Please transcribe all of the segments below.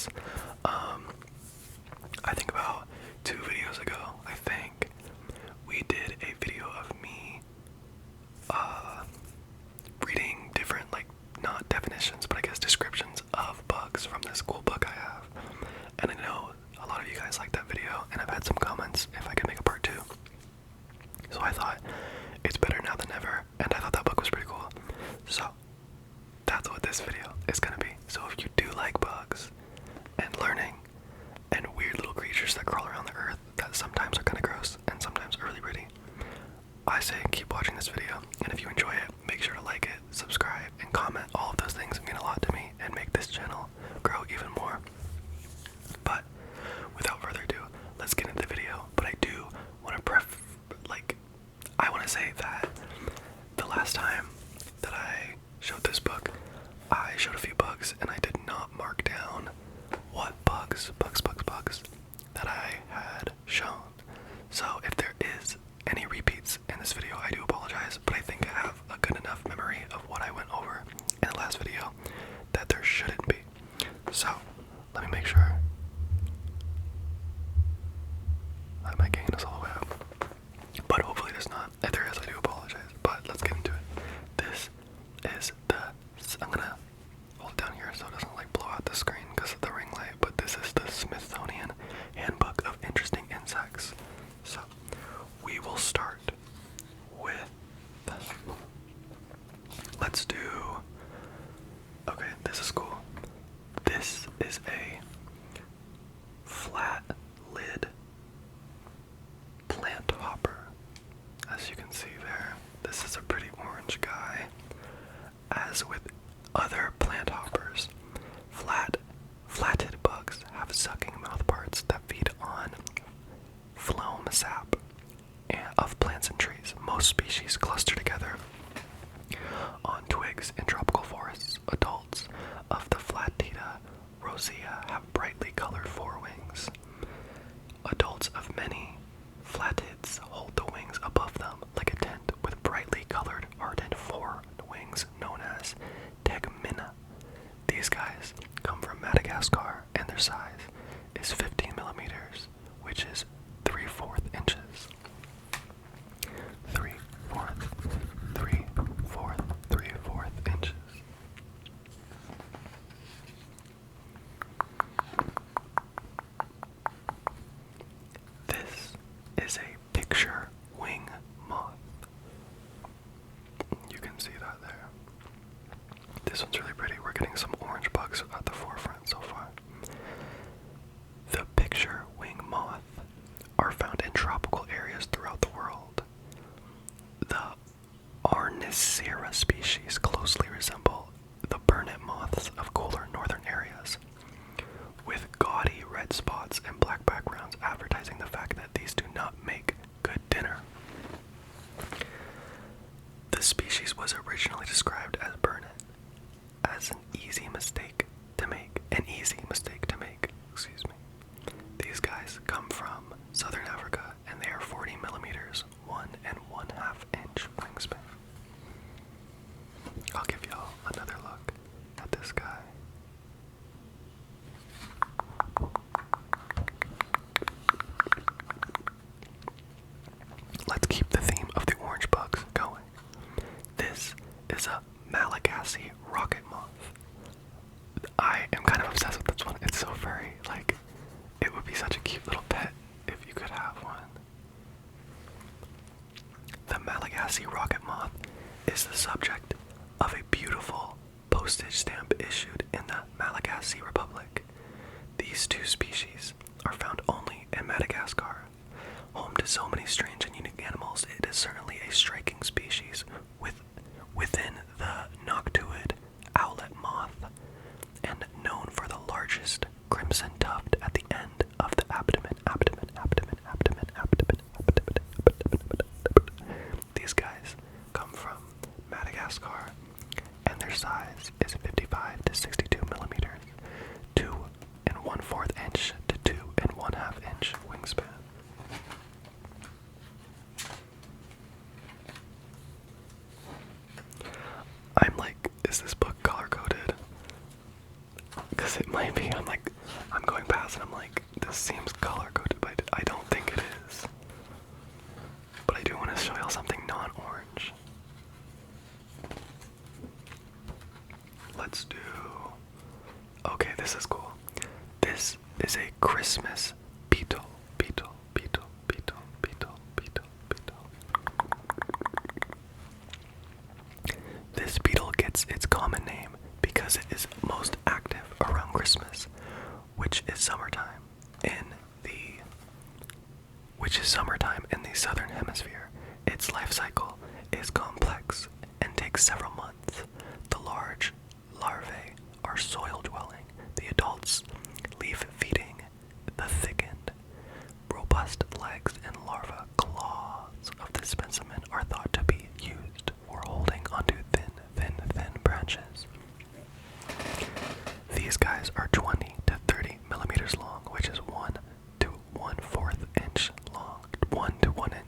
this. I think about 2 videos ago, we did a video of me reading different, like, not definitions, but I guess descriptions of bugs from this cool book I have. And I know a lot of you guys liked that video, and I've had some comments if I could make a part 2. So I thought, it's better now than ever, and I thought that book was pretty cool. So, that's what this video is gonna be. So if you do like bugs, and learning, and weird little creatures that crawl around the earth that sometimes are kind of gross, and sometimes are really pretty, I say keep watching this video, and if you enjoy it, make sure to like it, subscribe, and comment. All of those things mean a lot to me, and make this channel grow even more. But, without further ado, let's get into the video. But I do want to I want to say that the last time that I showed this book, I showed a few bugs, and I did not mark down what bugs that I had shown. So if there is any repeats in this video, I do apologize, but I think I have a good enough memory of what I went over in the last video that there shouldn't be. So, let me make sure. I might gain this all the way up. But hopefully there's not. If there is, I do apologize. But let's get into it. This is I'm gonna hold it down here so it doesn't like blow out the screen because of the ring light. But this is the Smithsonian Handbook of Interesting Insects. So we will start with this. Let's do. Okay, this is cool. This is a flat lid plant hopper. As you can see there, this is a pretty orange guy. As with other plant hoppers, flatted bugs have sucking mouthparts that feed on phloem sap of plants and trees. Most species cluster together on twigs in tropical forests. Adults of the Flatida rosea have brightly colored forewings. Adults of many flatids hold the wings above them like a tent with brightly colored ardent forewings known as tegmina. These guys come from Madagascar, and their size is 15 millimeters, which is 3/4 inches. 3/4 inches. This is a picture wing moth. You can see that there. This one's really pretty. We're getting some orange bugs at the forefront so far. The picture wing moth are found in tropical areas throughout the world. The Arnicera species closely resemble the Burdent moths of cooler northern areas, with gaudy red spots and black backgrounds advertising the fact that these do not make good dinner. The species was originally described as Burnett as an easy mistake to make. These guys come from southern Africa, and they are 40 millimeters, 1 1/2 inch wingspan. I'll give y'all another look at this guy. Let's keep the theme of the orange bugs going. This is a Malagasy rocket moth. I am kind of obsessed with this one. It's so furry. Like, it would be such a cute little pet if you could have one. The Malagasy rocket moth is the subject of a beautiful postage stamp issued in the Malagasy Republic. These 2 species are found only in Madagascar. Home to so many strange and unique animals, it is certainly a striking species within the noctuid owlet moth, and known for the largest crimson tuft at the end of the abdomen. These guys come from Madagascar, and their size is 55 to 62 millimeters, 2 1/4 inch to 2 1/2 inch wingspan. I'm like, is this book color coded? Because it might be. I'm like, I'm going past and I'm like, this seems color coded, but I don't think it is. But I do want to show y'all something non-orange. Let's do... Okay, this is cool. This is a Christmas beetle. Beetle. This beetle gets its common name because it is most active around Christmas, which is summertime in the southern hemisphere. Its life cycle is complex and takes several months. The large larvae are soil-dwelling. The adults leaf-feeding. The thickened, robust legs and larva claws of the specimen are thought to be used for holding onto thin branches. These guys are 20 to 30 millimeters long, which is 1 to 1/4 inch long. 1 to 1 and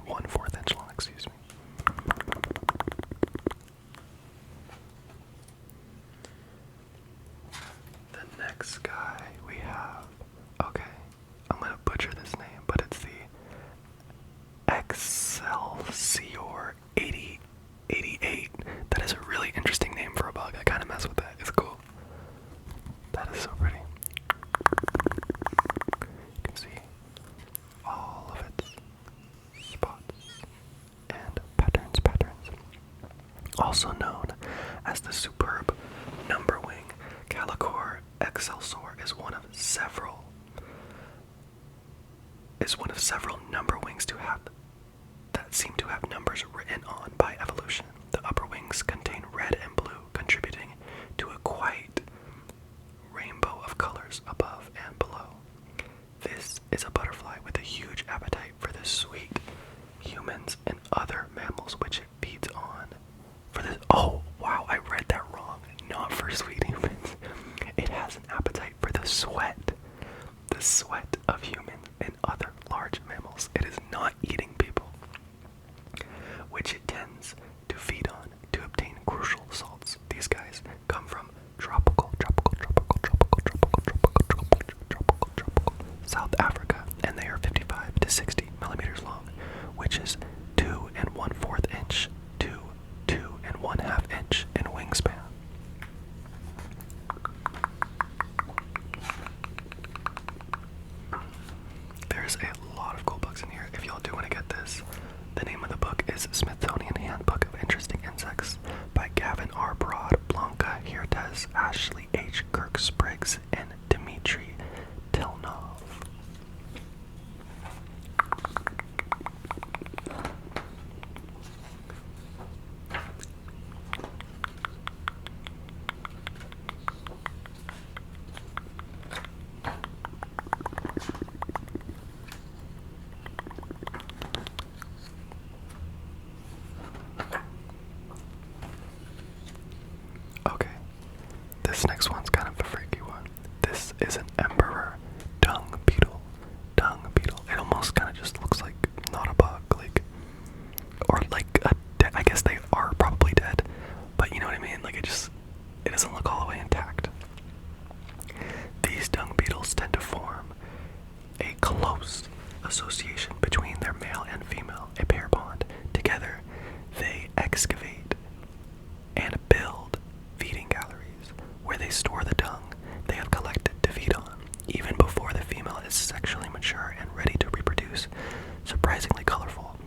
1/4 inch long, excuse me. The next guy we have, okay, I'm gonna butcher this name, but it's the Exelor 8088. That is a really interesting name for a bug. I kind of mess with that. It's cool. That is so pretty. You can see all of its spots and patterns. Also known as the superb number wing, Calicore Excelsior is one of several number wings that seem to have numbers written on by evolution. The upper wings contain red and blue, contributing to a quite rainbow of colors above and below. This is a butterfly with a huge appetite for the sweet humans and other mammals which it feeds on. Oh wow, I read that wrong. Not for sweet humans. It has an appetite for the sweat of humans and other large mammals. It is not eating people, which it tends to feed on to obtain crucial salts. These guys come from tropical South Africa, and they are 55 to 60 millimeters long, which is 2 1/4 inch to 2 1/2 inch in wingspan. There's a lot of cool books in here. If y'all do want to get this, the name of the book is Smithsonian Handbook of Interesting Insects by Gavin R. Broad, Blanca Hirtes, Ashley H. Kirk-Spriggs, and Dmitry Telnov. This next one's kind of a freaky one. This is an emperor dung beetle. It almost kind of just looks like not a bug, or I guess they are probably dead, but you know what I mean? It doesn't look all the way intact. These dung beetles tend to form a close association between their male and female, a pair bond. Together, they excavate and build feeding galleries where they store the dung they have collected to feed on, even before the female is sexually mature and ready to reproduce. Surprisingly colorful,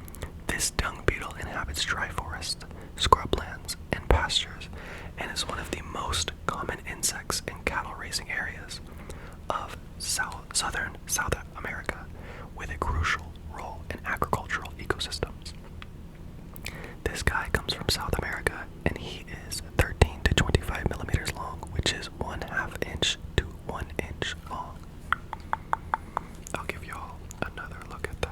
this dung beetle inhabits dry forests, scrublands, and pastures, and is one of the most common insects in cattle-raising areas of southern South America, with a crucial role in agricultural ecosystems. This guy comes from South America, and he is 13 to 25 millimeters long, which is 1/2 inch to 1 inch long. I'll give y'all another look at that.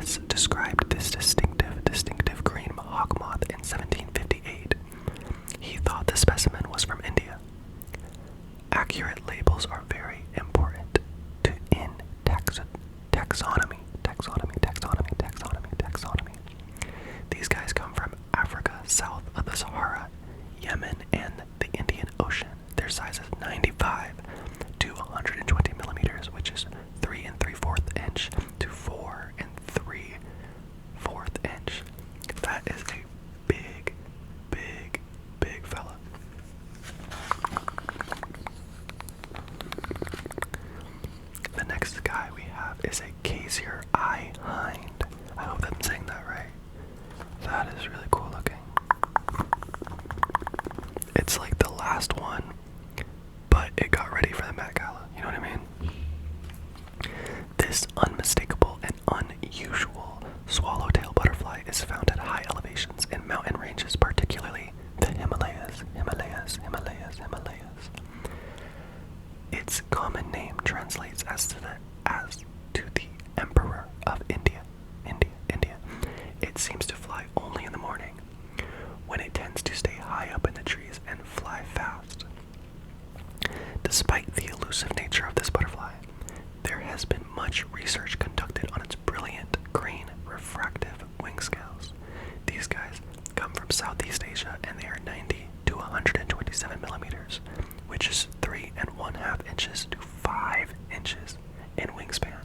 Torres described this distinctive green hawk moth in 1758. He thought the specimen was from India. Accurate labels are very important in taxonomy. These guys come from Africa, south of the Sahara, Yemen, and the Indian Ocean. Their size is 95 to 120 millimeters, which is 3 3/4 inch to 4 3/4 inch. That is a big fella. The next guy we have is a Kasier eye hind. I hope I'm saying that right. That is really cool looking. It's like the last one, but it got ready for the Met Gala. You know what I mean? This unmistakable and unusual swallowtail butterfly is found at high elevations in mountain ranges, particularly the Himalayas. Its common name translates as to the Emperor of India. It seems to fly only in the morning, when it tends to stay high up in the trees and fly fast. Despite the elusive nature of this butterfly, there has been much research conducted on its brilliant green refractive wing scales. These guys come from Southeast Asia, and they are 90 to 127 millimeters, which is 3 1/2 inches to 5 inches in wingspan.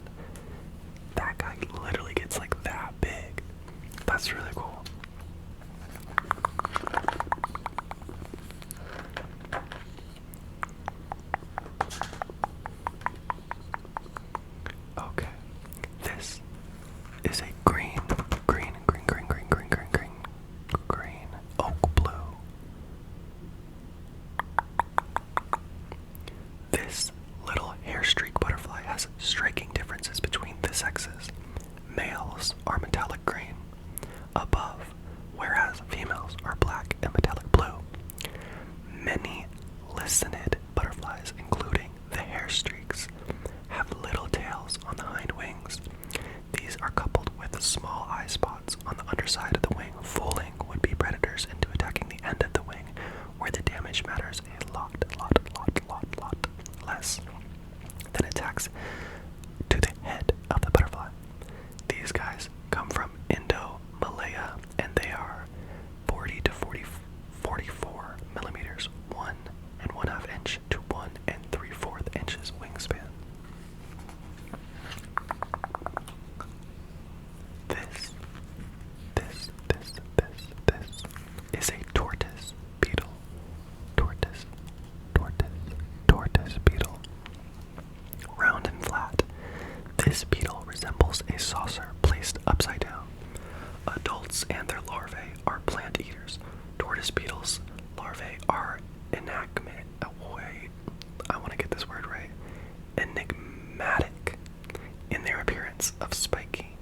That guy literally gets like that big. That's really cool. Okay, this is a green oak blue. This little hairstreak butterfly has striking differences between the sexes. Males are metallic green above, whereas females are black and metallic blue. Many listenid butterflies, including the hairstreaks, have little tails on the hind wings. These are coupled with small eye spots on the underside of the wing, fooling would-be predators into attacking the end of the wing, where the damage matters a lot less than attacks to the head of the butterfly. These guys come from Indo-Malaya, and they are 40 to 44 millimeters, 1 1/2 inch to 1 3/4 inches wingspan. This is a tortoise beetle. Tortoise beetle. Round and flat. This beetle resembles a saucer placed upside down. Adults and their larvae are plant eaters. Tortoise beetles' larvae are enigmatic in their appearance of spiky,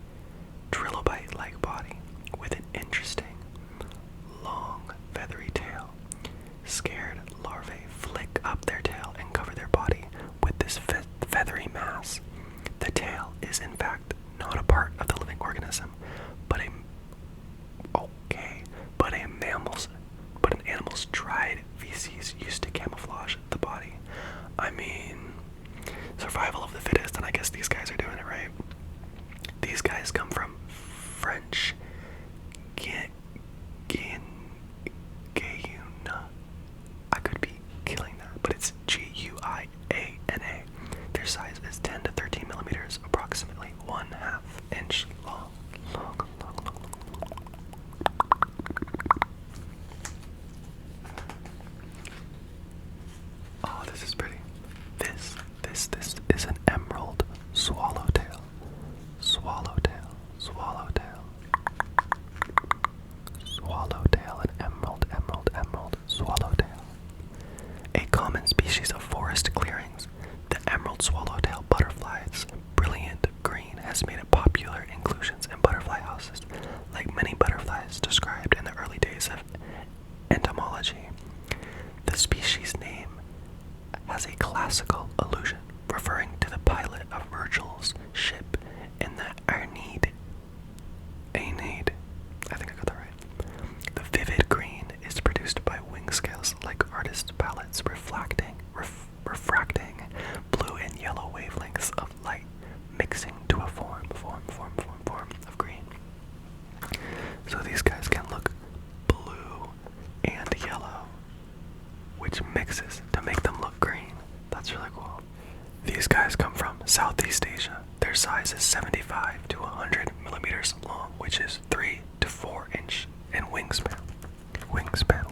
trilobite-like body with an interesting, long, feathery tail. Scared larvae flick up their tail and cover their body with this feathery mass. The tail is in fact not a part of the living organism, but an animal's dried feces used to camouflage the body. I mean, survival of the fittest, and I guess these guys are doing it right. These guys come from French Guyana. I could be killing that, but it's Guiana. Their size is 10 to 13 millimeters, approximately 1/2 inch long. Oh, this is pretty. This is an emerald swallowtail. Swallowtail, an emerald swallowtail. A common species of forest clearings, the emerald swallowtail butterfly's brilliant green has made it popular inclusions in butterfly houses. Like many butterflies described in the early days of entomology, the species name has a classical allusion, referring to the pilot of Virgil's ship in the Aeneid. wavelengths of light mixing to a form of green. So these guys can look blue and yellow, which mixes to make them look green. That's really cool. These guys come from Southeast Asia. Their size is 75 to 100 millimeters long, which is 3 to 4 inch in wingspan. Wingspan.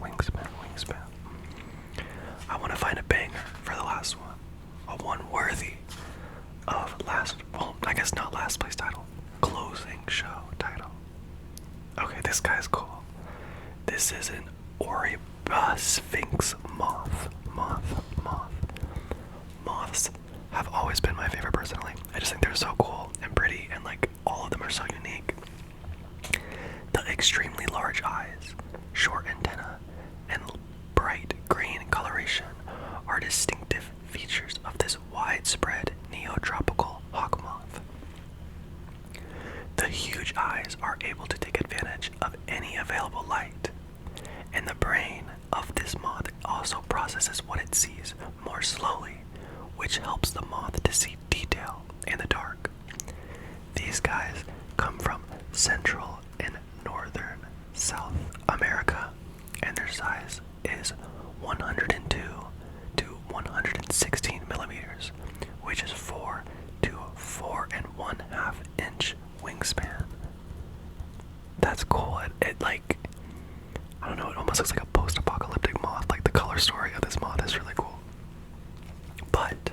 I want to find a banger for the last one. A one worthy of I guess not last place title, closing show title. Okay, this guy's cool. This is an Sphinx Moth. Moths have always been my favorite personally. I just think they're so cool and pretty, and like all of them are so unique. The extremely large eyes, short antenna, and bright green coloration are distinctive features of this widespread neotropical hawk moth. The huge eyes are able to take advantage of any available light, and the brain of this moth also processes what it sees more slowly, which helps the moth to see detail in the dark. These guys come from Central and Northern South America, and their size is 102 to 116 millimeters, which is 4 to 4.5 inch wingspan. That's cool. It like, I don't know, it almost looks like a post-apocalyptic moth. Like the color story of this moth is really cool. But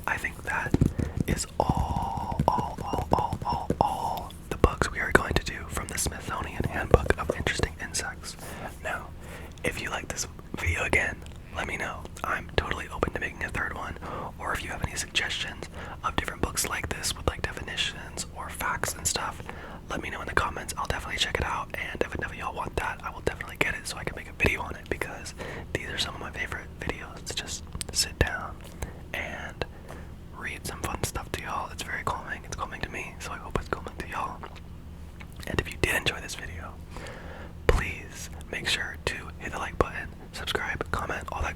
I think that is all the bugs we are going to do from the Smithsonian Handbook of Interesting Insects. Now, if you like this video again, let me know. I'm totally open to making a third one, or if you have any suggestions of different books like this with like definitions or facts and stuff, let me know in the comments. I'll definitely check it out, and if any of y'all want that, I will definitely get it so I can make a video on it, because these are some of my favorite videos to just sit down and read some fun stuff to y'all. It's very calming. It's calming to me, so I hope it's calming to y'all. And if you did enjoy this video, please make sure to hit the like button, subscribe, comment, all that